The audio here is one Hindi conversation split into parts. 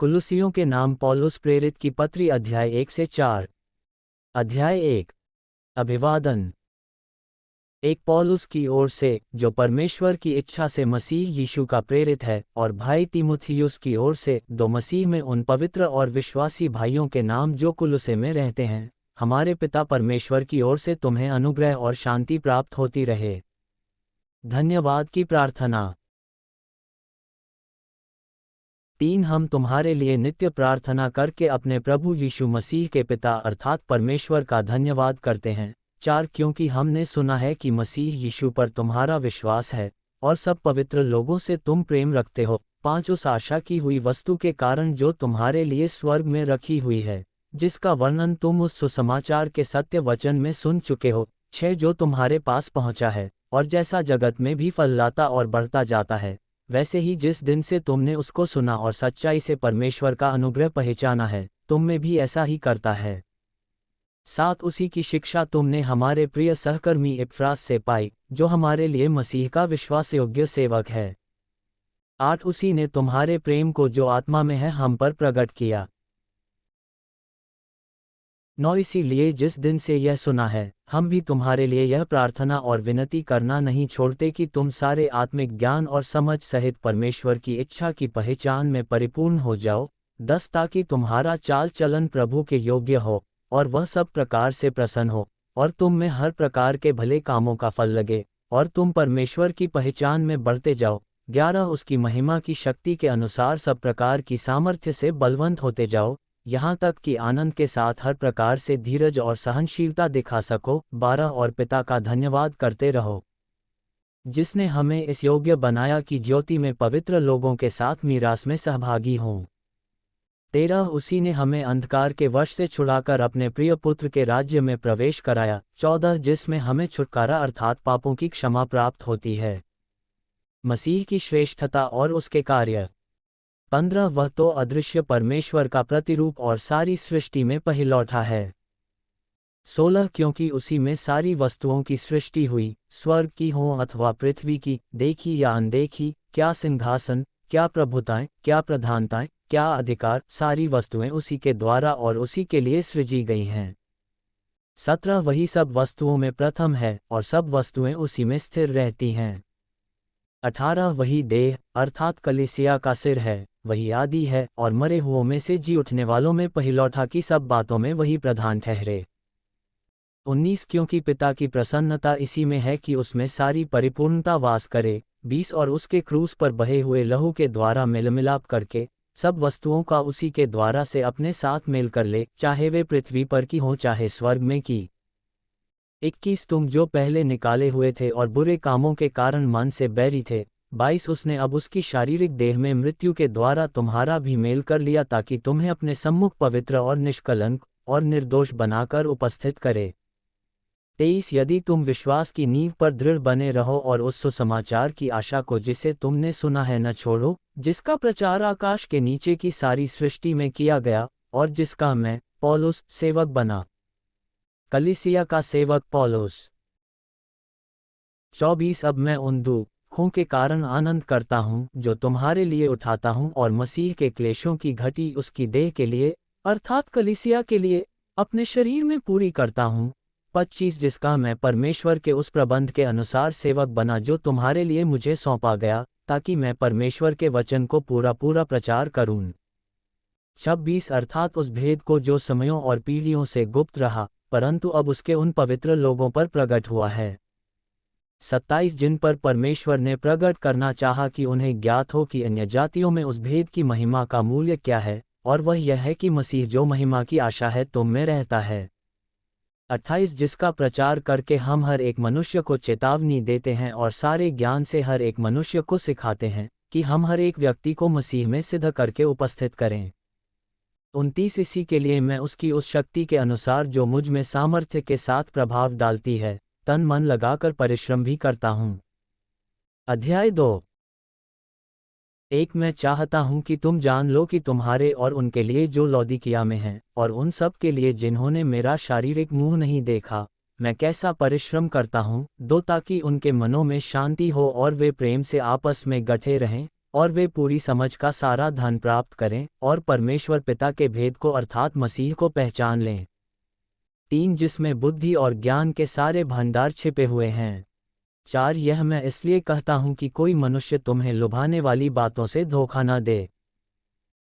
कुलुसियों के नाम पौलुस प्रेरित की पत्री अध्याय 1 से 4। अध्याय 1। अभिवादन। एक पौलुस की ओर से, जो परमेश्वर की इच्छा से मसीह यीशु का प्रेरित है, और भाई तीमुथियुस की ओर से, दो मसीह में उन पवित्र और विश्वासी भाइयों के नाम जो कुलुसे में रहते हैं, हमारे पिता परमेश्वर की ओर से तुम्हें अनुग्रह और शांति प्राप्त होती रहे। धन्यवाद की प्रार्थना। 3 हम तुम्हारे लिए नित्य प्रार्थना करके अपने प्रभु यीशु मसीह के पिता अर्थात परमेश्वर का धन्यवाद करते हैं। 4 क्योंकि हमने सुना है कि मसीह यीशु पर तुम्हारा विश्वास है, और सब पवित्र लोगों से तुम प्रेम रखते हो। 5 उस आशा की हुई वस्तु के कारण जो तुम्हारे लिए स्वर्ग में रखी हुई है, जिसका वर्णन तुम उस सुसमाचार के सत्य वचन में सुन चुके हो। 6 जो तुम्हारे पास पहुंचा है, और जैसा जगत में भी फैलाता और बढ़ता जाता है, वैसे ही जिस दिन से तुमने उसको सुना और सच्चाई से परमेश्वर का अनुग्रह पहचाना है, तुम में भी ऐसा ही करता है। 7 उसी की शिक्षा तुमने हमारे प्रिय सहकर्मी इपफ्रास से पाई, जो हमारे लिए मसीह का विश्वासयोग्य सेवक है। 8 उसी ने तुम्हारे प्रेम को जो आत्मा में है हम पर प्रकट किया। 9 इसीलिए जिस दिन से यह सुना है, हम भी तुम्हारे लिए यह प्रार्थना और विनती करना नहीं छोड़ते कि तुम सारे आत्मिक ज्ञान और समझ सहित परमेश्वर की इच्छा की पहचान में परिपूर्ण हो जाओ। 10 ताकि तुम्हारा चाल चलन प्रभु के योग्य हो, और वह सब प्रकार से प्रसन्न हो, और तुम में हर प्रकार के भले कामों का फल लगे, और तुम परमेश्वर की पहचान में बढ़ते जाओ। 11 उसकी महिमा की शक्ति के अनुसार सब प्रकार की सामर्थ्य से बलवंत होते जाओ, यहाँ तक कि आनंद के साथ हर प्रकार से धीरज और सहनशीलता दिखा सको। 12 और पिता का धन्यवाद करते रहो, जिसने हमें इस योग्य बनाया कि ज्योति में पवित्र लोगों के साथ मीरास में सहभागी हों। 13 उसी ने हमें अंधकार के वश से छुड़ाकर अपने प्रिय पुत्र के राज्य में प्रवेश कराया। 14 जिसमें हमें छुटकारा अर्थात पापों की क्षमा प्राप्त होती है। मसीह की श्रेष्ठता और उसके कार्य। 15 वह तो अदृश्य परमेश्वर का प्रतिरूप और सारी सृष्टि में पहिलौठा है। 16 क्योंकि उसी में सारी वस्तुओं की सृष्टि हुई, स्वर्ग की हो अथवा पृथ्वी की, देखी या अनदेखी, क्या सिंहासन, क्या प्रभुताएं, क्या प्रधानताएं, क्या अधिकार, सारी वस्तुएं उसी के द्वारा और उसी के लिए सृजी गई हैं। 17 वही सब वस्तुओं में प्रथम है, और सब वस्तुएं उसी में स्थिर रहती हैं। 18 वही देह अर्थात कलीसिया का सिर है, वही आदि है, और मरे हुओं में से जी उठने वालों में पहिलौठा की सब बातों में वही प्रधान ठहरे। 19 क्योंकि पिता की प्रसन्नता इसी में है कि उसमें सारी परिपूर्णता वास करे। 20 और उसके क्रूस पर बहे हुए लहू के द्वारा मेलमिलाप करके सब वस्तुओं का उसी के द्वारा से अपने साथ मेल कर ले, चाहे वे पृथ्वी पर की हों चाहे स्वर्ग में की। 21 तुम जो पहले निकाले हुए थे और बुरे कामों के कारण मन से बैरी थे। 22 उसने अब उसकी शारीरिक देह में मृत्यु के द्वारा तुम्हारा भी मेल कर लिया, ताकि तुम्हें अपने सम्मुख पवित्र और निष्कलंक और निर्दोष बनाकर उपस्थित करे। 23 यदि तुम विश्वास की नींव पर दृढ़ बने रहो और उस सुसमाचार की आशा को जिसे तुमने सुना है न छोड़ो, जिसका प्रचार आकाश के नीचे की सारी सृष्टि में किया गया, और जिसका मैं पौलुस सेवक बना। कलीसिया का सेवक पौलुस। 24 अब मैं उन दुखों के कारण आनंद करता हूँ जो तुम्हारे लिए उठाता हूँ, और मसीह के क्लेशों की घटी उसकी देह के लिए अर्थात कलीसिया के लिए अपने शरीर में पूरी करता हूँ। 25 जिसका मैं परमेश्वर के उस प्रबंध के अनुसार सेवक बना जो तुम्हारे लिए मुझे सौंपा गया, ताकि मैं परमेश्वर के वचन को पूरा प्रचार करूँ। 26 अर्थात उस भेद को जो समयों और पीढ़ियों से गुप्त रहा, परंतु अब उसके उन पवित्र लोगों पर प्रकट हुआ है। 27 जिन पर परमेश्वर ने प्रकट करना चाहा कि उन्हें ज्ञात हो कि अन्य जातियों में उस भेद की महिमा का मूल्य क्या है, और वह यह है कि मसीह जो महिमा की आशा है तुम में रहता है। 28 जिसका प्रचार करके हम हर एक मनुष्य को चेतावनी देते हैं और सारे ज्ञान से हर एक मनुष्य को सिखाते हैं, कि हम हर एक व्यक्ति को मसीह में सिद्ध करके उपस्थित करें। 29 इसी के लिए मैं उसकी उस शक्ति के अनुसार जो मुझ में सामर्थ्य के साथ प्रभाव डालती है, तन मन लगाकर परिश्रम भी करता हूँ। अध्याय 2। 1 मैं चाहता हूँ कि तुम जान लो कि तुम्हारे और उनके लिए जो लौदीकिया में हैं, और उन सब के लिए जिन्होंने मेरा शारीरिक मुंह नहीं देखा, मैं कैसा परिश्रम करता हूँ। 2 ताकि उनके मनों में शांति हो और वे प्रेम से आपस में गठे रहें, और वे पूरी समझ का सारा धन प्राप्त करें और परमेश्वर पिता के भेद को अर्थात मसीह को पहचान लें। 3 जिसमें बुद्धि और ज्ञान के सारे भंडार छिपे हुए हैं। 4 यह मैं इसलिए कहता हूँ कि कोई मनुष्य तुम्हें लुभाने वाली बातों से धोखा न दे।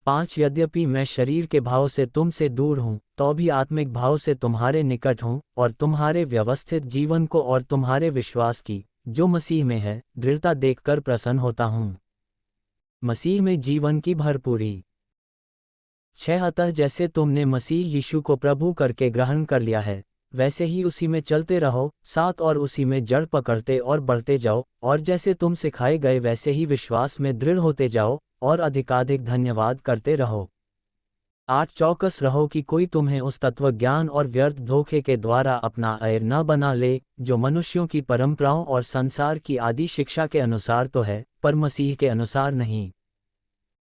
5 यद्यपि मैं शरीर के भाव से तुमसे दूर हूँ, तो भी आत्मिक भाव से तुम्हारे निकट हूँ और तुम्हारे व्यवस्थित जीवन को और तुम्हारे विश्वास की, जो मसीह में है, दृढ़ता देखकर प्रसन्न होता हूँ। मसीह में जीवन की भरपूरी। 6 अतः जैसे तुमने मसीह यीशु को प्रभु करके ग्रहण कर लिया है, वैसे ही उसी में चलते रहो। 7 और उसी में जड़ पकड़ते और बढ़ते जाओ, और जैसे तुम सिखाए गए वैसे ही विश्वास में दृढ़ होते जाओ और अधिकाधिक धन्यवाद करते रहो। 8 चौकस रहो कि कोई तुम्हें उस तत्वज्ञान और व्यर्थ धोखे के द्वारा अपना ऐर न बना ले, जो मनुष्यों की परंपराओं और संसार की आदि शिक्षा के अनुसार तो है, पर मसीह के अनुसार नहीं।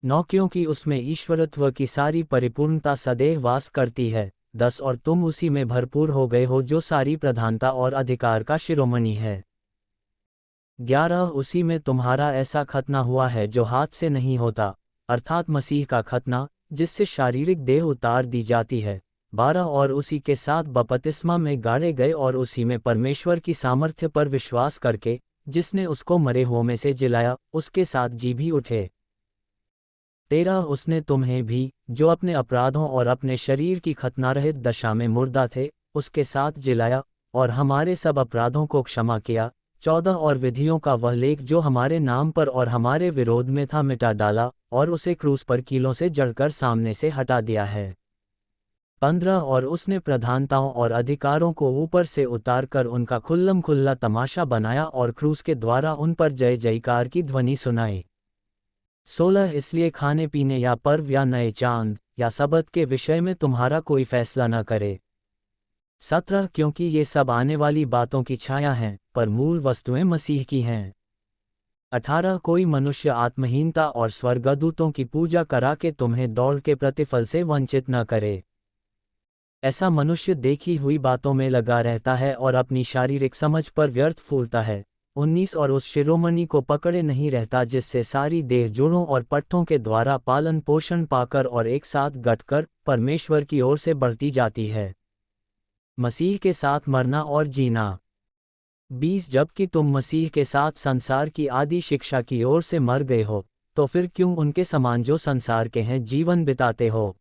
9 क्योंकि उसमें ईश्वरत्व की सारी परिपूर्णता सदैव वास करती है। 10 और तुम उसी में भरपूर हो गए हो, जो सारी प्रधानता और अधिकार का शिरोमणि है। 11 उसी में तुम्हारा ऐसा खतना हुआ है जो हाथ से नहीं होता, अर्थात मसीह का खतना, जिससे शारीरिक देह उतार दी जाती है। 12 और उसी के साथ बपतिस्मा में गाड़े गए और उसी में परमेश्वर की सामर्थ्य पर विश्वास करके, जिसने उसको मरे हुओं में से जिलाया, उसके साथ जी भी उठे। 13 उसने तुम्हें भी, जो अपने अपराधों और अपने शरीर की खतनारहित दशा में मुर्दा थे, उसके साथ जिलाया और हमारे सब अपराधों को क्षमा किया। 14 और विधियों का वह लेख जो हमारे नाम पर और हमारे विरोध में था मिटा डाला और उसे क्रूस पर कीलों से जड़कर सामने से हटा दिया है। 15 और उसने प्रधानताओं और अधिकारों को ऊपर से उतारकर उनका खुल्लम खुल्ला तमाशा बनाया और क्रूस के द्वारा उन पर जय जयकार की ध्वनि सुनाई। 16 इसलिए खाने पीने या पर्व या नए चांद या सबत के विषय में तुम्हारा कोई फैसला न करे। 17 क्योंकि ये सब आने वाली बातों की छाया हैं, पर मूल वस्तुएं मसीह की हैं। 18 कोई मनुष्य आत्महीनता और स्वर्गदूतों की पूजा करा के तुम्हें दौड़ के प्रतिफल से वंचित न करे। ऐसा मनुष्य देखी हुई बातों में लगा रहता है और अपनी शारीरिक समझ पर व्यर्थ फूलता है। 19 और उस शिरोमणि को पकड़े नहीं रहता जिससे सारी देह जोड़ों और पट्टों के द्वारा पालन पोषण पाकर और एक साथ गठकर परमेश्वर की ओर से बढ़ती जाती है। मसीह के साथ मरना और जीना। 20 जबकि तुम मसीह के साथ संसार की आदि शिक्षा की ओर से मर गए हो, तो फिर क्यों उनके समान जो संसार के हैं जीवन बिताते हो?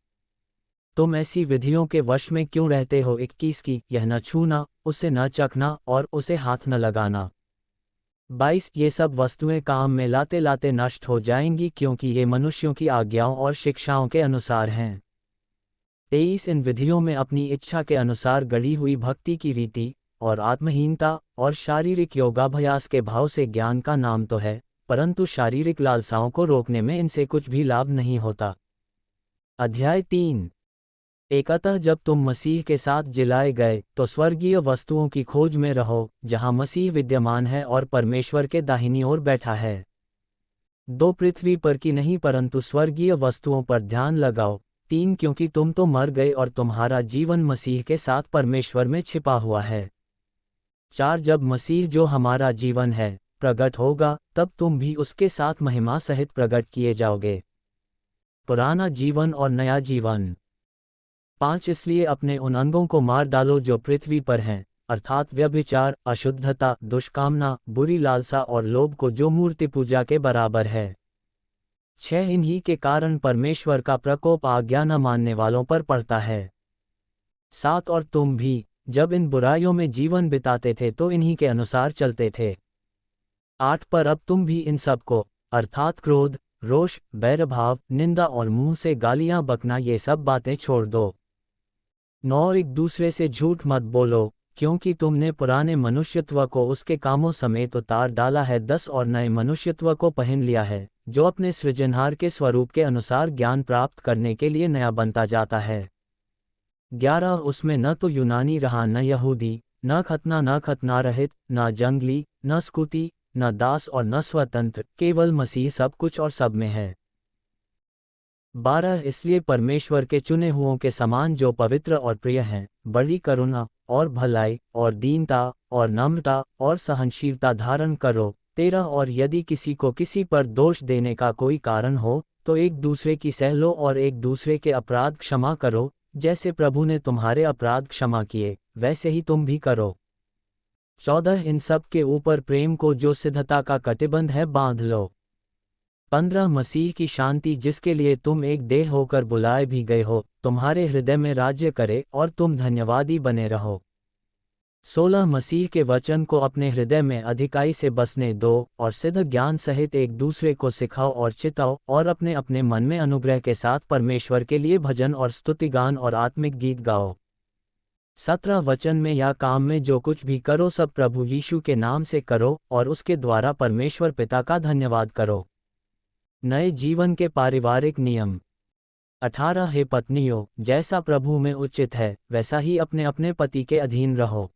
तुम ऐसी विधियों के वश में क्यों रहते हो? 21 की यह न छूना, उसे न चखना और उसे हाथ न लगाना। 22 ये सब वस्तुएं काम में लाते लाते नष्ट हो जाएंगी, क्योंकि ये मनुष्यों की आज्ञाओं और शिक्षाओं के अनुसार हैं। 23 इन विधियों में अपनी इच्छा के अनुसार गढ़ी हुई भक्ति की रीति और आत्महीनता और शारीरिक योगाभ्यास के भाव से ज्ञान का नाम तो है, परंतु शारीरिक लालसाओं को रोकने में इनसे कुछ भी लाभ नहीं होता। अध्याय 3 एक अतः जब तुम मसीह के साथ जिलाए गए, तो स्वर्गीय वस्तुओं की खोज में रहो, जहाँ मसीह विद्यमान है और परमेश्वर के दाहिनी ओर बैठा है। 2 पृथ्वी पर की नहीं परंतु स्वर्गीय वस्तुओं पर ध्यान लगाओ। 3 क्योंकि तुम तो मर गए और तुम्हारा जीवन मसीह के साथ परमेश्वर में छिपा हुआ है। 4 जब मसीह जो हमारा जीवन है प्रकट होगा, तब तुम भी उसके साथ महिमा सहित प्रकट किए जाओगे। पुराना जीवन और नया जीवन। 5 इसलिए अपने उन अंगों को मार डालो जो पृथ्वी पर हैं, अर्थात व्यभिचार, अशुद्धता, दुष्कामना, बुरी लालसा और लोभ को, जो मूर्ति पूजा के बराबर है। 6 इन्हीं के कारण परमेश्वर का प्रकोप आज्ञा न मानने वालों पर पड़ता है। 7 और तुम भी, जब इन बुराइयों में जीवन बिताते थे तो इन्हीं के अनुसार चलते थे। 8 पर अब तुम भी इन सब को, अर्थात क्रोध, रोष, बैरभाव, निंदा और मुंह से गालियां बकना, ये सब बातें छोड़ दो। 9 एक दूसरे से झूठ मत बोलो, क्योंकि तुमने पुराने मनुष्यत्व को उसके कामों समेत उतार डाला है। 10 और नए मनुष्यत्व को पहन लिया है, जो अपने सृजनहार के स्वरूप के अनुसार ज्ञान प्राप्त करने के लिए नया बनता जाता है। 11 उसमें न तो यूनानी रहा न यहूदी, न खतना न खतनारहित, न जंगली, न स्कूती, न दास और न स्वतंत्र, केवल मसीह सब कुछ और सब में है। 12 इसलिए परमेश्वर के चुने हुओं के समान जो पवित्र और प्रिय हैं, बड़ी करुणा और भलाई और दीनता और नम्रता और सहनशीलता धारण करो, 13 और यदि किसी को किसी पर दोष देने का कोई कारण हो, तो एक दूसरे की सह लो और एक दूसरे के अपराध क्षमा करो, जैसे प्रभु ने तुम्हारे अपराध क्षमा किए, वैसे ही तुम भी करो। 14 इन सब के ऊपर प्रेम को जो सिद्धता का कटिबंध है बांध लो। 15 मसीह की शांति जिसके लिए तुम एक देह होकर बुलाए भी गए हो, तुम्हारे हृदय में राज्य करे और तुम धन्यवादी बने रहो। 16 मसीह के वचन को अपने हृदय में अधिकाई से बसने दो और सिद्ध ज्ञान सहित एक दूसरे को सिखाओ और चिताओ और अपने अपने मन में अनुग्रह के साथ परमेश्वर के लिए भजन और स्तुतिगान और आत्मिक गीत गाओ। 17 वचन में या काम में जो कुछ भी करो सब प्रभु यीशु के नाम से करो और उसके द्वारा परमेश्वर पिता का धन्यवाद करो। नए जीवन के पारिवारिक नियम। 18 हे पत्नियों, जैसा प्रभु में उचित है वैसा ही अपने अपने पति के अधीन रहो।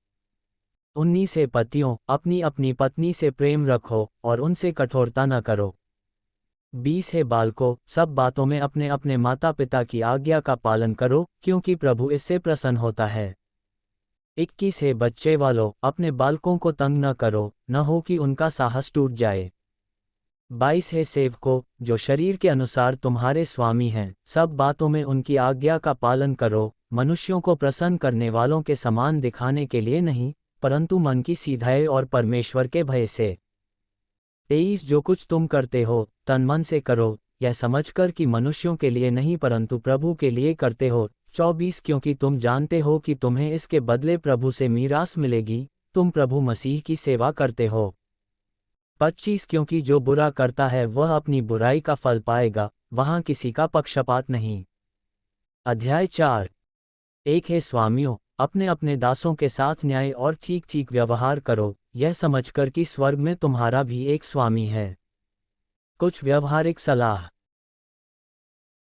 19 हे पतियों, अपनी अपनी पत्नी से प्रेम रखो और उनसे कठोरता न करो। 20 हे बालकों, सब बातों में अपने अपने माता पिता की आज्ञा का पालन करो, क्योंकि प्रभु इससे प्रसन्न होता है। 21 हे बच्चे वालों, अपने बालकों को तंग न करो, न हो कि उनका साहस टूट जाए। 22 हे सेवकों, जो शरीर के अनुसार तुम्हारे स्वामी हैं, सब बातों में उनकी आज्ञा का पालन करो, मनुष्यों को प्रसन्न करने वालों के समान दिखाने के लिए नहीं, परंतु मन की सीधाई और परमेश्वर के भय से। 23 जो कुछ तुम करते हो तन मन से करो, यह समझकर कि मनुष्यों के लिए नहीं परंतु प्रभु के लिए करते हो। 24 क्योंकि तुम जानते हो कि तुम्हें इसके बदले प्रभु से मीरास मिलेगी, तुम प्रभु मसीह की सेवा करते हो। 25 क्योंकि जो बुरा करता है वह अपनी बुराई का फल पाएगा, वहाँ किसी का पक्षपात नहीं। अध्याय 4। 1 हे स्वामियों, अपने अपने दासों के साथ न्याय और ठीक ठीक व्यवहार करो, यह समझकर कि स्वर्ग में तुम्हारा भी एक स्वामी है। कुछ व्यवहारिक सलाह।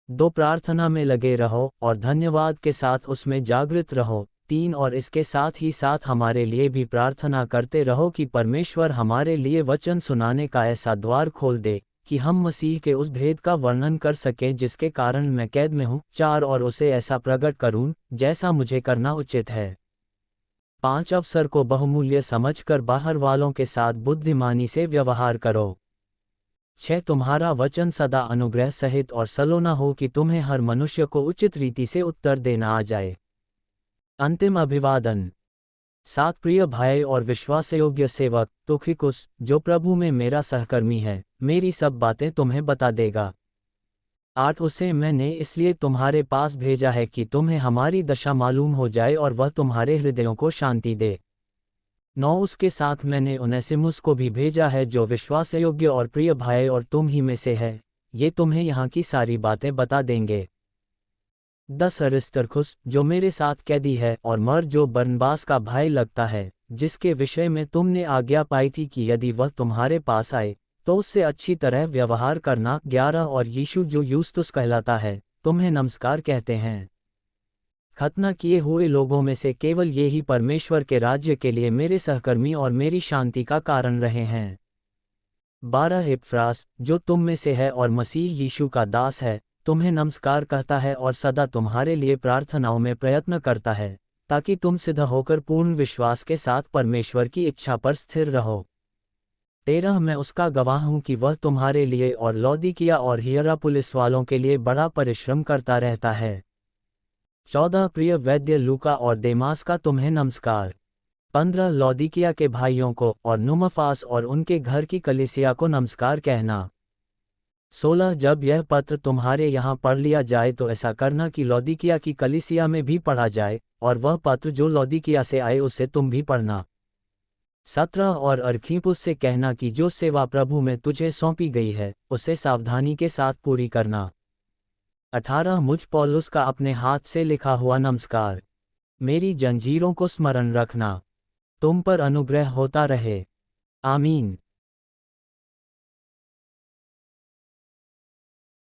2 प्रार्थना में लगे रहो और धन्यवाद के साथ उसमें जागृत रहो। 3 और इसके साथ ही साथ हमारे लिए भी प्रार्थना करते रहो कि परमेश्वर हमारे लिए वचन सुनाने का ऐसा द्वार खोल दे कि हम मसीह के उस भेद का वर्णन कर सकें जिसके कारण मैं कैद में हूँ। 4 और उसे ऐसा प्रकट करूँ जैसा मुझे करना उचित है। 5 अवसर को बहुमूल्य समझकर बाहर वालों के साथ बुद्धिमानी से व्यवहार करो। 6 तुम्हारा वचन सदा अनुग्रह सहित और सलोना हो कि तुम्हें हर मनुष्य को उचित रीति से उत्तर देना आ जाए। अंतिम अभिवादन। 7 प्रिय भाई और विश्वासयोग्य सेवक तुखिकुस, जो प्रभु में मेरा सहकर्मी है, मेरी सब बातें तुम्हें बता देगा। 8 उसे मैंने इसलिए तुम्हारे पास भेजा है कि तुम्हें हमारी दशा मालूम हो जाए और वह तुम्हारे हृदयों को शांति दे। 9 उसके साथ मैंने उनेसिमुस को भी भेजा है जो विश्वासयोग्य और प्रिय भाई और तुम ही में से है, ये तुम्हें यहाँ की सारी बातें बता देंगे। 10 अरिस्तर्खुस, जो मेरे साथ कैदी है, और मर जो बरनबास का भाई लगता है, जिसके विषय में तुमने आज्ञा पाई थी कि यदि वह तुम्हारे पास आए तो उससे अच्छी तरह व्यवहार करना। 11 और यीशु जो यूस्तुस कहलाता है, तुम्हें नमस्कार कहते हैं। खतना किए हुए लोगों में से केवल ये ही परमेश्वर के राज्य के लिए मेरे सहकर्मी और मेरी शांति का कारण रहे हैं। 12 एपफ्रास, जो तुम में से है और मसीह यीशु का दास है, तुम्हें नमस्कार कहता है और सदा तुम्हारे लिए प्रार्थनाओं में प्रयत्न करता है, ताकि तुम सिद्ध होकर पूर्ण विश्वास के साथ परमेश्वर की इच्छा पर स्थिर रहो। 13 मैं उसका गवाह हूँ कि वह तुम्हारे लिए और लौदीकिया और हियरापुलिस वालों के लिए बड़ा परिश्रम करता रहता है। 14 प्रिय वैद्य लूका और देमास का तुम्हें नमस्कार। 15 लौदीकिया के भाइयों को और नुमफास और उनके घर की कलीसिया को नमस्कार कहना। 16 जब यह पत्र तुम्हारे यहाँ पढ़ लिया जाए तो ऐसा करना कि लौदीकिया की कलीसिया में भी पढ़ा जाए, और वह पत्र जो लौदीकिया से आए उसे तुम भी पढ़ना। 17 और अर्खिप्पुस से कहना कि जो सेवा प्रभु में तुझे सौंपी गई है उसे सावधानी के साथ पूरी करना। 18 मुझ पौलुस का अपने हाथ से लिखा हुआ नमस्कार। मेरी जंजीरों को स्मरण रखना। तुम पर अनुग्रह होता रहे। आमीन।